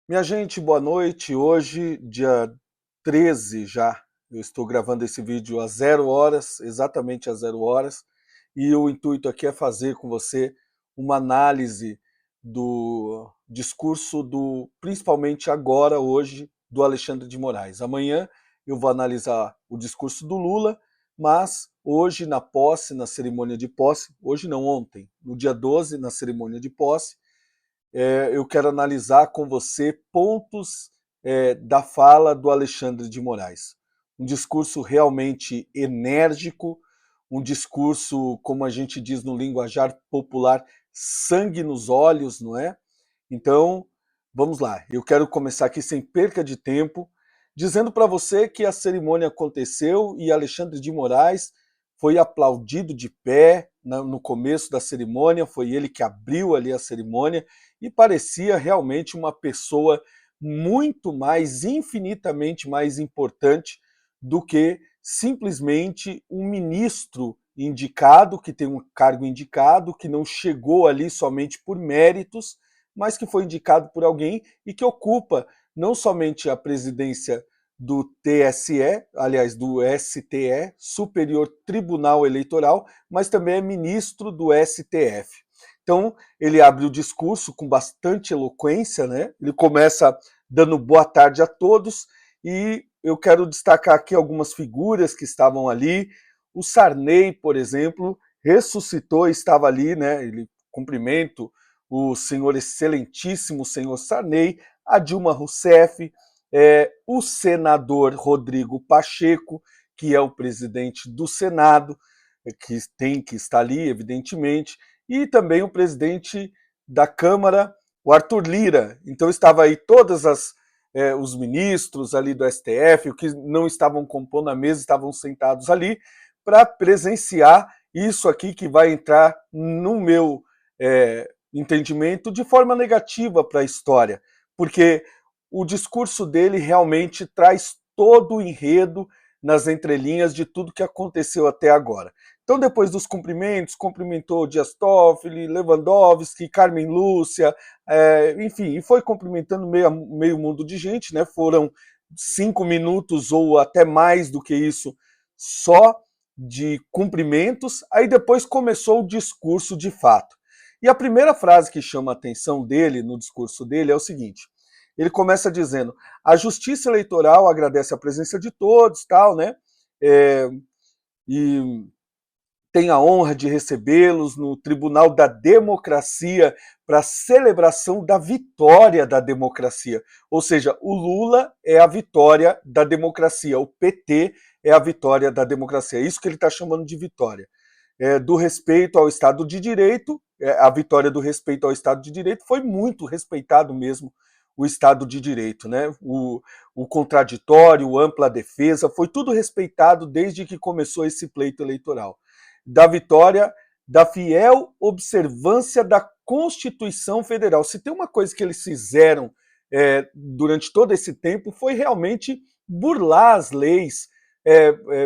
Minha gente, boa noite. Hoje, dia 13 já, eu estou gravando esse vídeo às 0 horas, exatamente às 0 horas, e o intuito aqui é fazer com você uma análise do discurso principalmente agora, hoje, do Alexandre de Moraes. Amanhã eu vou analisar o discurso do Lula, mas hoje na posse, na cerimônia de posse, hoje não, ontem, no dia 12, na cerimônia de posse, eu quero analisar com você pontos da fala do Alexandre de Moraes. Um discurso realmente enérgico, um discurso, como a gente diz no linguajar popular, sangue nos olhos, não é? Então, vamos lá. Eu quero começar aqui sem perca de tempo, dizendo para você que a cerimônia aconteceu e Alexandre de Moraes foi aplaudido de pé no começo da cerimônia, foi ele que abriu ali a cerimônia e parecia realmente uma pessoa muito mais, infinitamente mais importante do que simplesmente um ministro indicado, que tem um cargo indicado, que não chegou ali somente por méritos, mas que foi indicado por alguém e que ocupa não somente a presidência do TSE, aliás, do STE, Superior Tribunal Eleitoral, mas também é ministro do STF. Então, ele abre o discurso com bastante eloquência, né? Ele começa dando boa tarde a todos e eu quero destacar aqui algumas figuras que estavam ali. O Sarney, por exemplo, ressuscitou, estava ali, né? Ele cumprimento o senhor excelentíssimo senhor Sarney, a Dilma Rousseff, o senador Rodrigo Pacheco, que é o presidente do Senado, que tem que estar ali, evidentemente, e também o presidente da Câmara, o Arthur Lira. Então estava aí todas os ministros ali do STF, o que não estavam compondo a mesa, estavam sentados ali para presenciar isso aqui que vai entrar no meu entendimento de forma negativa para a história, porque o discurso dele realmente traz todo o enredo nas entrelinhas de tudo que aconteceu até agora. Então, depois dos cumprimentos, cumprimentou Dias Toffoli, Lewandowski, Carmen Lúcia, enfim, e foi cumprimentando meio mundo de gente, né? Foram 5 minutos ou até mais do que isso só de cumprimentos, aí depois começou o discurso de fato. E a primeira frase que chama a atenção dele, no discurso dele, é o seguinte: ele começa dizendo, a Justiça Eleitoral agradece a presença de todos, tal, né? E tem a honra de recebê-los no Tribunal da Democracia para celebração da vitória da democracia. Ou seja, o Lula é a vitória da democracia, o PT é a vitória da democracia. É isso que ele está chamando de vitória. Do respeito ao Estado de Direito, a vitória do respeito ao Estado de Direito foi muito respeitado mesmo o Estado de Direito, né? O contraditório, a ampla defesa, foi tudo respeitado desde que começou esse pleito eleitoral. Da vitória, da fiel observância da Constituição Federal. Se tem uma coisa que eles fizeram durante todo esse tempo foi realmente burlar as leis,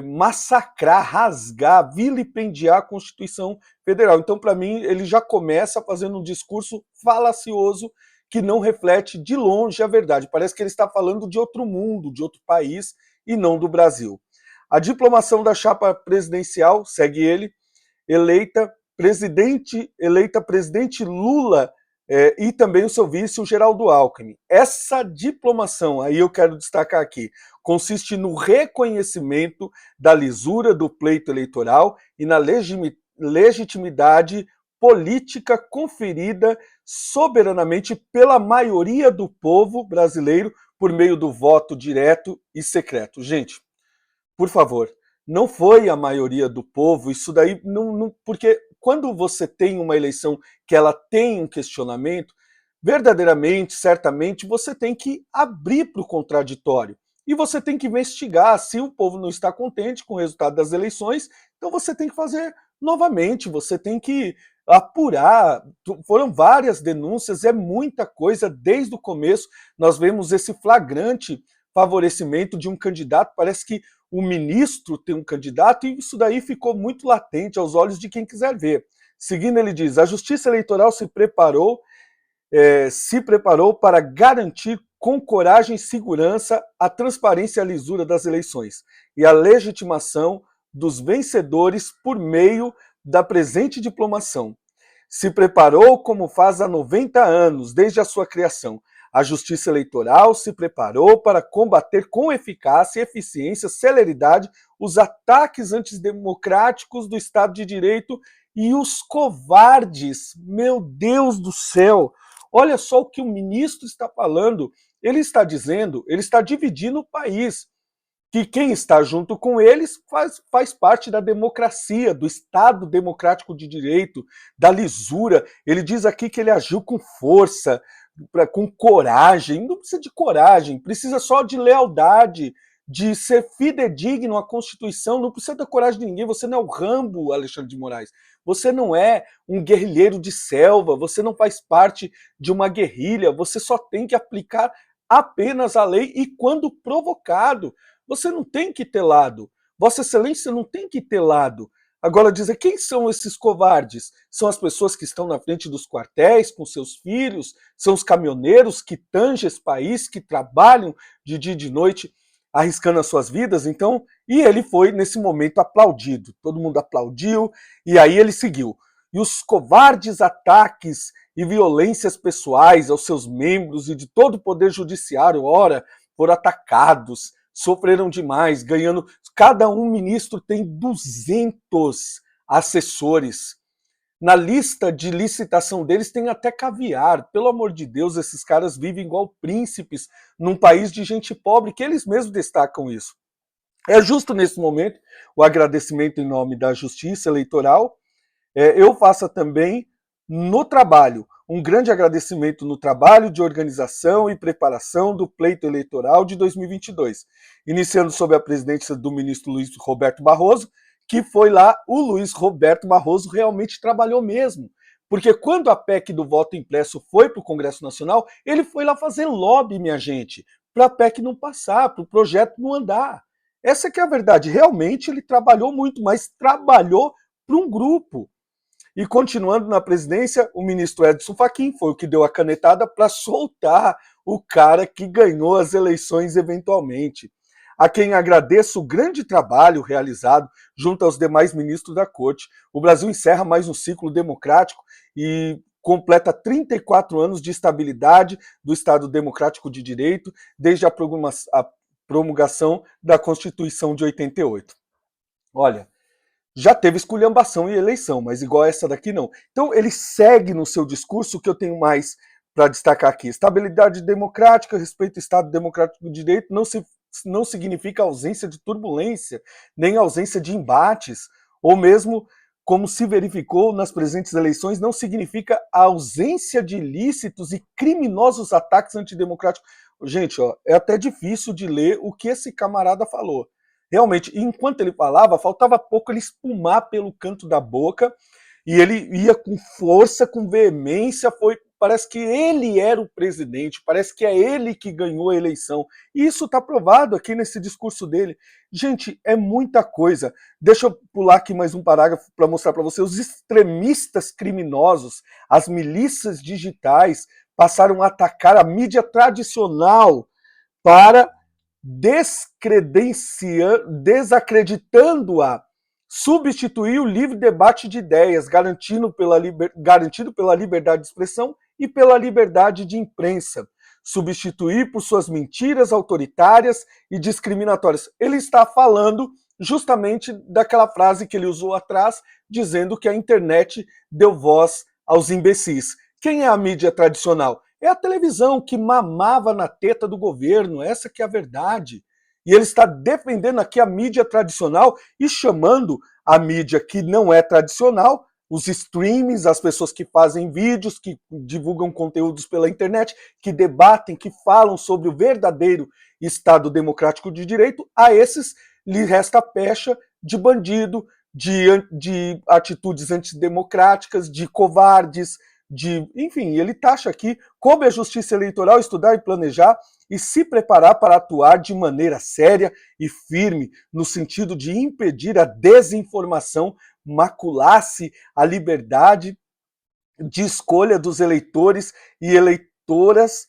massacrar, rasgar, vilipendiar a Constituição Federal. Então, para mim, ele já começa fazendo um discurso falacioso que não reflete de longe a verdade. Parece que ele está falando de outro mundo, de outro país e não do Brasil. A diplomação da chapa presidencial, segue ele, eleita presidente Lula e também o seu vice, o Geraldo Alckmin. Essa diplomação, aí eu quero destacar aqui, consiste no reconhecimento da lisura do pleito eleitoral e na legitimidade política conferida soberanamente pela maioria do povo brasileiro por meio do voto direto e secreto. Gente, por favor, não foi a maioria do povo, isso daí não, porque quando você tem uma eleição que ela tem um questionamento, verdadeiramente, certamente, você tem que abrir para o contraditório. E você tem que investigar se o povo não está contente com o resultado das eleições, então você tem que fazer novamente, você tem que apurar. Foram várias denúncias, é muita coisa desde o começo. Nós vemos esse flagrante favorecimento de um candidato, parece que o ministro tem um candidato, e isso daí ficou muito latente aos olhos de quem quiser ver. Seguindo, ele diz: a Justiça Eleitoral se preparou para garantir com coragem e segurança a transparência e a lisura das eleições e a legitimação dos vencedores por meio da presente diplomação. Se preparou como faz há 90 anos, desde a sua criação. A Justiça Eleitoral se preparou para combater com eficácia, eficiência, celeridade os ataques antidemocráticos do Estado de Direito e os covardes. Meu Deus do céu! Olha só o que o ministro está falando. Ele está dizendo, ele está dividindo o país, que quem está junto com eles faz parte da democracia, do Estado democrático de direito, da lisura. Ele diz aqui que ele agiu com força, com coragem. Não precisa de coragem, precisa só de lealdade, de ser fidedigno à Constituição. Não precisa da coragem de ninguém. Você não é o Rambo, Alexandre de Moraes. Você não é um guerrilheiro de selva, você não faz parte de uma guerrilha, você só tem que aplicar apenas a lei e quando provocado. Você não tem que ter lado. Vossa Excelência não tem que ter lado. Agora, dizer quem são esses covardes? São as pessoas que estão na frente dos quartéis com seus filhos, são os caminhoneiros que tangem esse país, que trabalham de dia e de noite, arriscando as suas vidas. Então, e ele foi, nesse momento, aplaudido. Todo mundo aplaudiu, e aí ele seguiu. E os covardes ataques e violências pessoais aos seus membros e de todo o poder judiciário, ora, foram atacados, sofreram demais, ganhando... Cada um ministro tem 200 assessores. Na lista de licitação deles tem até caviar. Pelo amor de Deus, esses caras vivem igual príncipes num país de gente pobre, que eles mesmos destacam isso. É justo nesse momento o agradecimento em nome da Justiça Eleitoral. Eu faço também no trabalho. Um grande agradecimento no trabalho de organização e preparação do pleito eleitoral de 2022, iniciando sob a presidência do ministro Luiz Roberto Barroso, que foi lá, o Luiz Roberto Barroso realmente trabalhou mesmo, porque quando a PEC do voto impresso foi para o Congresso Nacional, ele foi lá fazer lobby, minha gente, para a PEC não passar, para o projeto não andar. Essa que é a verdade, realmente ele trabalhou muito, mas trabalhou para um grupo. E continuando na presidência, o ministro Edson Fachin foi o que deu a canetada para soltar o cara que ganhou as eleições eventualmente. A quem agradeço o grande trabalho realizado junto aos demais ministros da corte. O Brasil encerra mais um ciclo democrático e completa 34 anos de estabilidade do Estado Democrático de Direito desde a promulgação da Constituição de 88. Olha, já teve esculhambação e eleição, mas igual essa daqui não. Então ele segue no seu discurso o que eu tenho mais para destacar aqui. Estabilidade democrática, respeito ao Estado Democrático de Direito não significa ausência de turbulência, nem ausência de embates, ou mesmo, como se verificou nas presentes eleições, não significa a ausência de ilícitos e criminosos ataques antidemocráticos. Gente, ó, é até difícil de ler o que esse camarada falou. Realmente, enquanto ele falava, faltava pouco ele espumar pelo canto da boca, e ele ia com força, com veemência, parece que ele era o presidente, parece que é ele que ganhou a eleição. E isso está provado aqui nesse discurso dele. Gente, é muita coisa. Deixa eu pular aqui mais um parágrafo para mostrar para você. Os extremistas criminosos, as milícias digitais, passaram a atacar a mídia tradicional para desacreditando-a, substituir o livre debate de ideias, garantido pela liberdade de expressão e pela liberdade de imprensa, substituir por suas mentiras autoritárias e discriminatórias. Ele está falando justamente daquela frase que ele usou atrás, dizendo que a internet deu voz aos imbecis. Quem é a mídia tradicional? É a televisão que mamava na teta do governo, essa que é a verdade. E ele está defendendo aqui a mídia tradicional e chamando a mídia que não é tradicional, os streams, as pessoas que fazem vídeos, que divulgam conteúdos pela internet, que debatem, que falam sobre o verdadeiro Estado Democrático de Direito, a esses lhe resta a pecha de bandido, de atitudes antidemocráticas, de covardes, enfim, ele taxa aqui: coube a Justiça Eleitoral estudar e planejar e se preparar para atuar de maneira séria e firme no sentido de impedir a desinformação maculasse a liberdade de escolha dos eleitores e eleitoras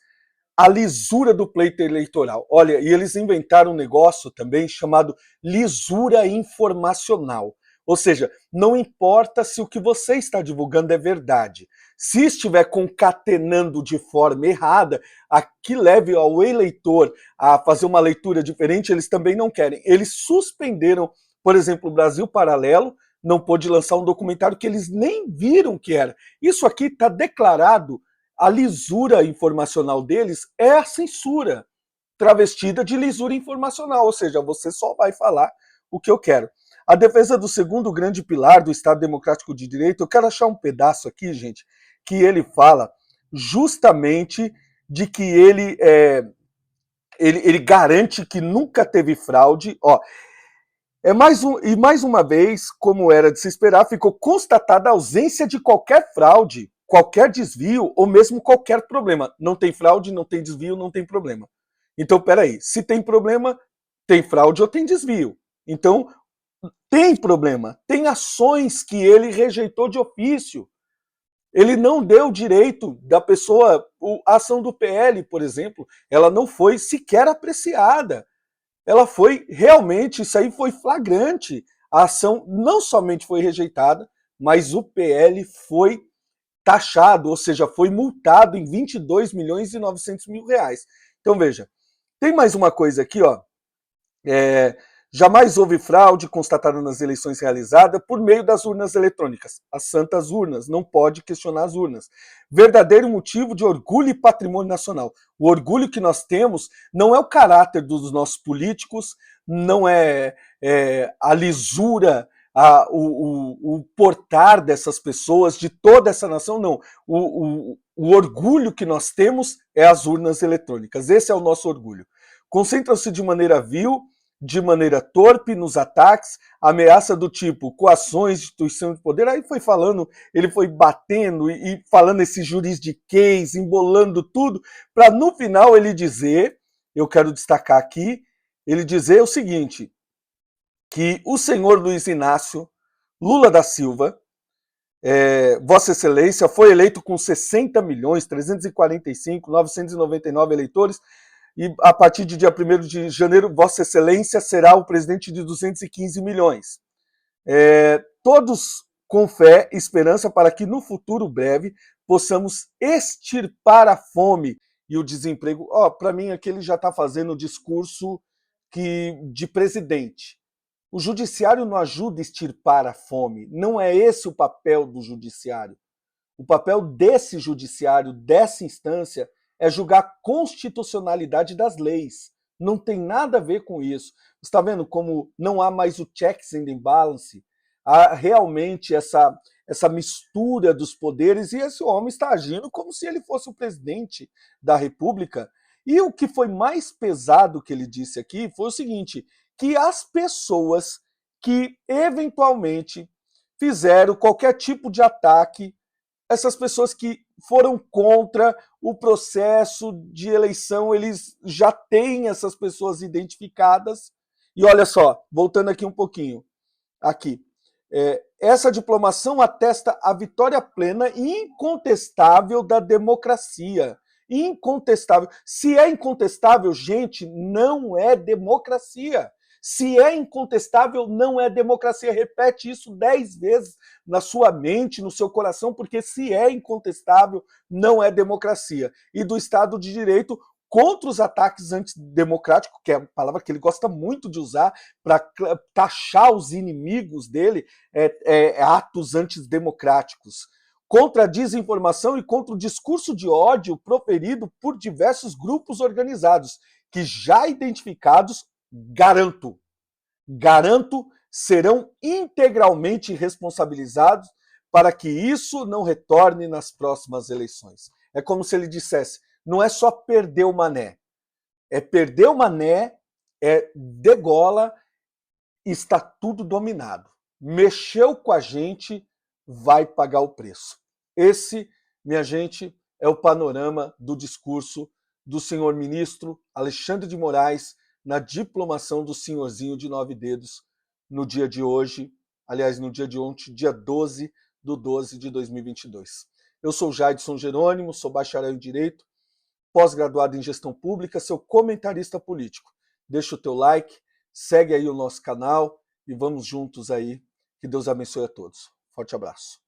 a lisura do pleito eleitoral. Olha, e eles inventaram um negócio também chamado lisura informacional. Ou seja, não importa se o que você está divulgando é verdade. Se estiver concatenando de forma errada, a que leve ao eleitor a fazer uma leitura diferente, eles também não querem. Eles suspenderam, por exemplo, o Brasil Paralelo, não pôde lançar um documentário que eles nem viram que era. Isso aqui está declarado, a lisura informacional deles é a censura, travestida de lisura informacional, ou seja, você só vai falar o que eu quero. A defesa do segundo grande pilar do Estado Democrático de Direito, eu quero achar um pedaço aqui, gente, que ele fala justamente de que ele garante que nunca teve fraude. Ó, e mais uma vez, como era de se esperar, ficou constatada a ausência de qualquer fraude, qualquer desvio ou mesmo qualquer problema. Não tem fraude, não tem desvio, não tem problema. Então, peraí, se tem problema, tem fraude ou tem desvio. Então, tem problema, tem ações que ele rejeitou de ofício. Ele não deu direito da pessoa, a ação do PL, por exemplo, ela não foi sequer apreciada. Ela foi realmente, isso aí foi flagrante. A ação não somente foi rejeitada, mas o PL foi taxado, ou seja, foi multado em 22 milhões e 900 mil reais. Então veja, tem mais uma coisa aqui, ó. Jamais houve fraude constatada nas eleições realizadas por meio das urnas eletrônicas. As santas urnas, não pode questionar as urnas. Verdadeiro motivo de orgulho e patrimônio nacional. O orgulho que nós temos não é o caráter dos nossos políticos, não é, a lisura, o portar dessas pessoas, de toda essa nação, não. O orgulho que nós temos é as urnas eletrônicas. Esse é o nosso orgulho. Concentram-se de maneira vil, de maneira torpe nos ataques, ameaça do tipo coações, instituição de poder, aí foi falando, ele foi batendo e falando esse juridiquês, embolando tudo, para no final ele dizer, eu quero destacar aqui, ele dizer o seguinte, que o senhor Luiz Inácio Lula da Silva, Vossa Excelência, foi eleito com 60 milhões, 345, 999 eleitores, e a partir do dia 1º de janeiro, Vossa Excelência será o presidente de 215 milhões. Todos com fé e esperança para que no futuro breve possamos extirpar a fome e o desemprego. Para mim, aqui ele já está fazendo o discurso de presidente. O judiciário não ajuda a extirpar a fome, não é esse o papel do judiciário. O papel desse judiciário, dessa instância, é julgar a constitucionalidade das leis. Não tem nada a ver com isso. Você está vendo como não há mais o checks and balance? Há realmente essa mistura dos poderes e esse homem está agindo como se ele fosse o presidente da República. E o que foi mais pesado que ele disse aqui foi o seguinte, que as pessoas que eventualmente fizeram qualquer tipo de ataque, essas pessoas que foram contra o processo de eleição, eles já têm essas pessoas identificadas. E olha só, voltando aqui um pouquinho, aqui. Essa diplomação atesta a vitória plena e incontestável da democracia. Incontestável. Se é incontestável, gente, não é democracia. Se é incontestável, não é democracia. Repete isso 10 vezes na sua mente, no seu coração, porque se é incontestável, não é democracia. E do Estado de Direito, contra os ataques antidemocráticos, que é a palavra que ele gosta muito de usar para taxar os inimigos dele, atos antidemocráticos. Contra a desinformação e contra o discurso de ódio proferido por diversos grupos organizados, que já identificados, garanto, serão integralmente responsabilizados para que isso não retorne nas próximas eleições. É como se ele dissesse, não é só perder o mané, é perder o mané, degola, está tudo dominado. Mexeu com a gente, vai pagar o preço. Esse, minha gente, é o panorama do discurso do senhor ministro Alexandre de Moraes na diplomação do senhorzinho de 9 dedos no dia de hoje, aliás, no dia de ontem, dia 12/12/2022. Eu sou Jaidson Jerônimo, sou bacharel em Direito, pós-graduado em gestão pública, seu comentarista político. Deixa o teu like, segue aí o nosso canal e vamos juntos aí. Que Deus abençoe a todos. Forte abraço.